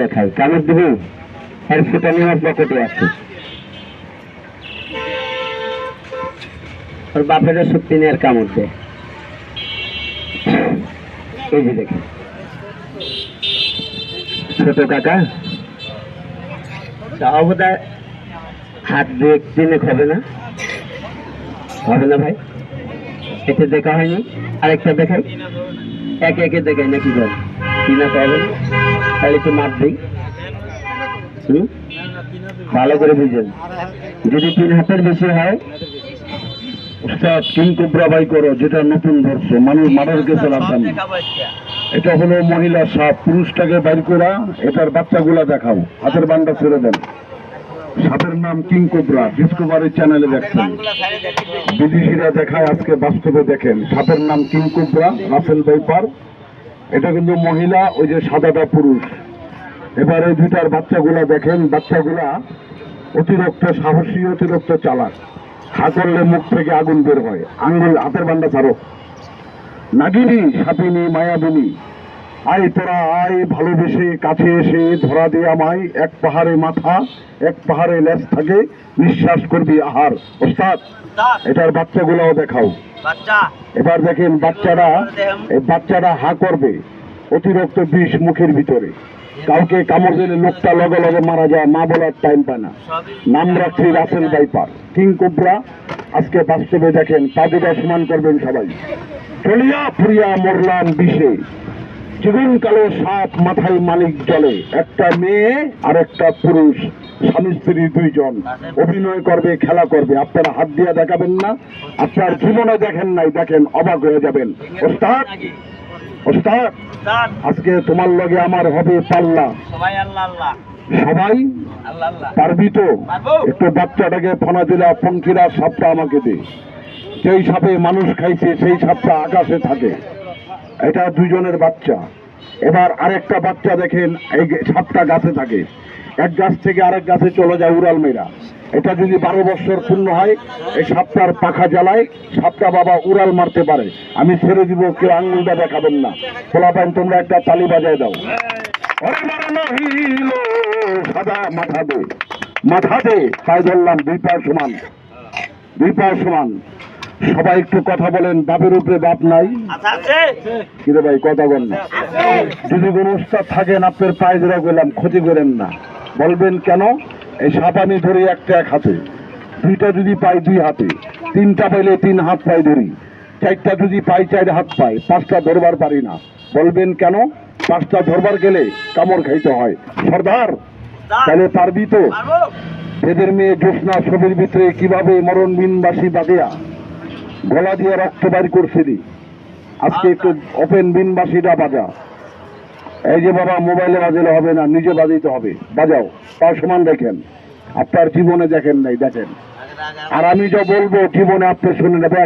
দেখাই কামড় দিব আর ফুটানি আমার পকেটে আছে। ওর বাপেরও শক্তি নেই আর কামড় দেয়। এই যে দেখেন ছোট কাকা তাও বোধহয় হাত দিয়ে দিনে হবে না, হবে না ভাই। এতে দেখা হয়নি, আরেকটা দেখাই, একে একে দেখাই নাকি বল কিনা তো হবে না, তাহলে একটু মাপ দিই। ভালো করে বুঝেন, যদি 3 হাতের বেশি হয় কিং কোবরা বাই করো, যেটা নতুন ধরছো মানুষ মারার গেছে রাখেন। এটা হলো মহিলা সাপ, পুরুষটাকে বাইর করা এটার বাচ্চাগুলা দেখাও, হাতের বান্ডা ছেড়ে দেন। সাপের নাম কিং কোবরা, ডিসকভারি চ্যানেলে দেখছেন, বিদেশিরা দেখায়, আজকে বাস্তবে দেখেন। সাপের নাম কিং কোবরা, রাসেল ভাইপার। এটা কিন্তু মহিলা, ওই যে সাদাটা পুরুষ। এবার এই দুইটার বাচ্চাগুলা দেখেন, বাচ্চাগুলা অতিরিক্ত সাহসী, অতিরিক্ত চালাক। হা করলে মুখ থেকে আগুন বের হয়, আঙ্গুল হাতের বান্ডা ছাড়ো। নাগিনী, সাপিনী, মায়াবিনী, আয় তোরা আয়, ভালোবেসে কাছে এসে ধরা দিয়ে আমায়। এক পাহাড়ে মাথা, এক পাহাড়ে লেজ থাকে, নিঃশ্বাস করবি আহার। ওস্তাদ, এটার বাচ্চাগুলাও দেখাও। এবার দেখেন বাচ্চারা হা করবে, অতিরিক্ত বিষ মুখের ভিতরে। কাউকে কামড় দিলে লোকটা লগে লগে মারা যায়, মা বলার টাইম পায় না। নাম রাখছি রাসেল ভাইপার, কিং কোবরা। আজকে বাস্তবে দেখেন, পা দুটা সমান করবেন সবাই। চলিয়া ফুরিয়া মরলাম বিষে, জীবন কালো সাপ, মাথায় মালিক জলে। একটা মেয়ে আর একটা পুরুষ, স্বামী স্ত্রী 2 জন অভিনয় করবে, খেলা করবে। আপনারা হাত দিয়ে দেখাবেন না, আপনার জীবনে দেখেন নাই, দেখেন অবাক হয়ে যাবেন। ওস্তাদ, ওস্তাদ, আজকে তোমার লগে আমার হবে পাল্লা। সবাই পারবি তো? একটু বাচ্চাটাকে ফোনা দিলা, পঙ্খিরা সাপটা আমাকে দে। যেই সাপে মানুষ খাইছে সেই সাপটা আকাশে থাকে। এটা 2 জনের বাচ্চা। এবার আরেকটা বাচ্চা দেখেন, এই সাপটা গাছে থাকে, এক গাছ থেকে আরেক গাছে চলে যায় উড়াল মেরা। এটা যদি 12 বছর পূর্ণ হয়, এই সাপটার পাখা জ্বালায়, সাপটা বাবা উড়াল মারতে পারে। আমি ছেড়ে দিব, কেউ আঙ্গুলটা দেখাবেন না। খোলা পান, তোমরা একটা তালি বাজায় দাও। সাদা মাথা দে, মাথা দে, পায়ে ধরলাম, 2 পা সমান, 2 পা সমান। সবাই একটু কথা বলেন। বাপের উপরে বাপ নাই কিরে ভাই, কথা বল না। যদি কোন উস্তাদ থাকেন, আপনার পায়ে ধরে গেলাম, ক্ষতি করেন না। বলবেন কেন? এই সাপ আমি ধরি একটা এক হাতে, 2টা যদি পাই 2 হাতে, 3টা পাইলে 3 হাত পাই ধরি, 4টা যদি পাই 4 হাত পাই, 5টা ধরবার পারি না। বলবেন কেন? 5টা ধরবার গেলে কামড় খাইতে হয়। সর্দার, তাহলে পারবি তো? এদের মেয়ে জ্যোৎস্না ছবির ভিতরে কিভাবে মরণ বিনবাসী বাদিয়া গলা দিয়ে রক্ত বাইর করছিলি, আজকে একটু ওপেন বিনবাসীটা বাজা। এই যে বাবা, মোবাইলে বাজালে হবে না, নিজে বাজাইতে হবে। বাজাও, তার সমান দেখেন। আপনার জীবনে দেখেন নাই, দেখেন। আর আমি যা বলবো জীবনে আপনি শুনে নেবে।